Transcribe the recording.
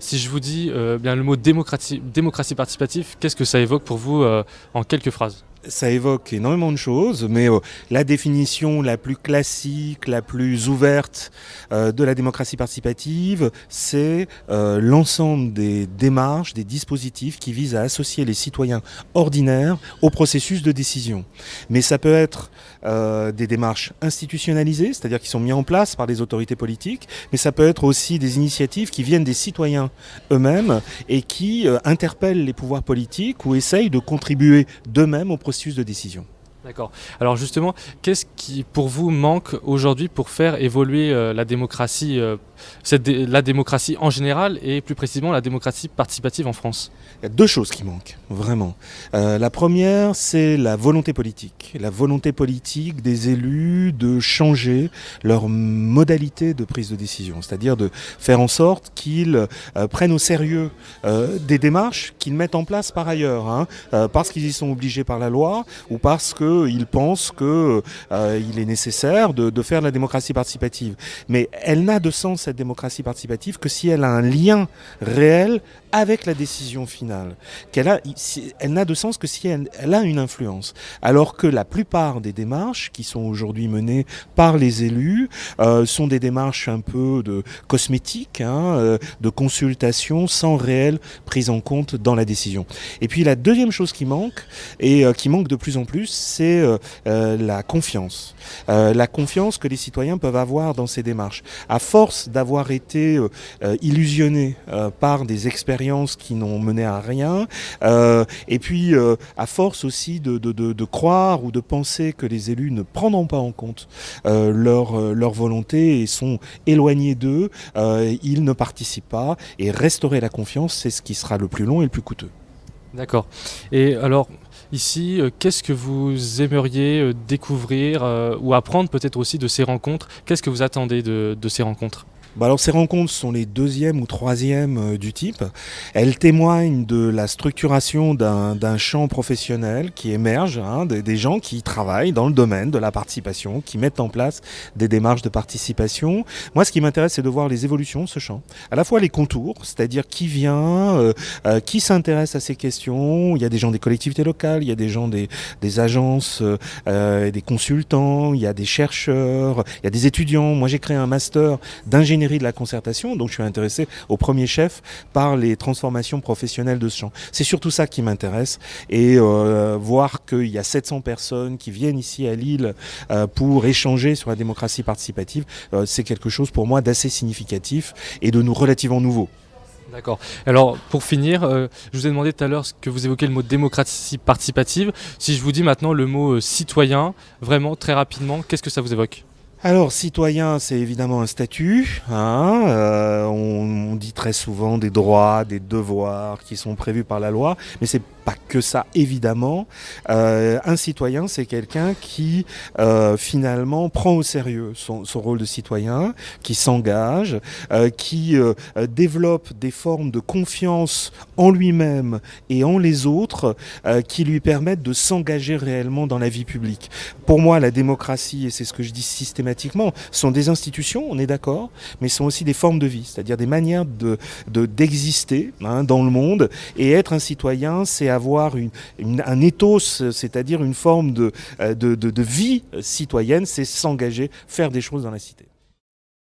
Si je vous dis bien le mot démocratie participative, qu'est-ce que ça évoque pour vous en quelques phrases? Ça évoque énormément de choses, mais la définition la plus classique, la plus ouverte de la démocratie participative, c'est l'ensemble des démarches, des dispositifs qui visent à associer les citoyens ordinaires au processus de décision. Mais ça peut être des démarches institutionnalisées, c'est-à-dire qui sont mises en place par les autorités politiques, mais ça peut être aussi des initiatives qui viennent des citoyens eux-mêmes et qui interpellent les pouvoirs politiques ou essayent de contribuer d'eux-mêmes au processus de décision. D'accord. Alors justement, qu'est-ce qui pour vous manque aujourd'hui pour faire évoluer la démocratie, la démocratie en général et plus précisément la démocratie participative en France? Il y a deux choses qui manquent, vraiment. La première, c'est la volonté politique. La volonté politique des élus de changer leur modalité de prise de décision. C'est-à-dire de faire en sorte qu'ils prennent au sérieux des démarches qu'ils mettent en place par ailleurs, parce qu'ils y sont obligés par la loi ou parce qu'ils pensent qu'il est nécessaire de faire de la démocratie participative. Mais elle n'a de sens, cette démocratie participative, que si elle a un lien réel avec la décision finale. Elle n'a de sens que si elle a une influence. Alors que la plupart des démarches qui sont aujourd'hui menées par les élus sont des démarches un peu de cosmétiques, de consultation sans réelle prise en compte dans la décision. Et puis la deuxième chose qui manque, et qui manque de plus en plus, c'est la confiance. La confiance que les citoyens peuvent avoir dans ces démarches. À force d'avoir été illusionnés par des expériences qui n'ont mené à rien, et puis à force aussi de croire ou de penser que les élus ne prendront pas en compte leur volonté et sont éloignés d'eux, ils ne participent pas, et restaurer la confiance, c'est ce qui sera le plus long et le plus coûteux. D'accord. Et alors, ici, qu'est-ce que vous aimeriez découvrir ou apprendre peut-être aussi de ces rencontres? Qu'est-ce que vous attendez de ces rencontres? Alors ces rencontres sont les deuxièmes ou troisièmes du type. Elles témoignent de la structuration d'un champ professionnel qui émerge, des gens qui travaillent dans le domaine de la participation, qui mettent en place des démarches de participation. Moi, ce qui m'intéresse, c'est de voir les évolutions de ce champ. À la fois les contours, c'est-à-dire qui vient, qui s'intéresse à ces questions. Il y a des gens des collectivités locales, il y a des gens des agences, des consultants, il y a des chercheurs, il y a des étudiants. Moi, j'ai créé un master d'ingénierie de la concertation, donc je suis intéressé au premier chef par les transformations professionnelles de ce champ. C'est surtout ça qui m'intéresse, et voir qu'il y a 700 personnes qui viennent ici à Lille pour échanger sur la démocratie participative, c'est quelque chose pour moi d'assez significatif et de relativement nouveau. D'accord. Alors, pour finir, je vous ai demandé tout à l'heure que vous évoquez le mot démocratie participative. Si je vous dis maintenant le mot citoyen, vraiment très rapidement, qu'est-ce que ça vous évoque? Alors, citoyen, c'est évidemment un statut. On dit très souvent des droits, des devoirs qui sont prévus par la loi, mais c'est pas que ça, évidemment. Un citoyen, c'est quelqu'un qui finalement prend au sérieux son rôle de citoyen, qui s'engage, qui développe des formes de confiance en lui-même et en les autres, qui lui permettent de s'engager réellement dans la vie publique. Pour moi, la démocratie, et c'est ce que je dis systématiquement, sont des institutions, on est d'accord, mais sont aussi des formes de vie, c'est-à-dire des manières d'exister dans le monde. Et être un citoyen, c'est avoir un ethos, c'est-à-dire une forme de vie citoyenne, c'est s'engager, faire des choses dans la cité.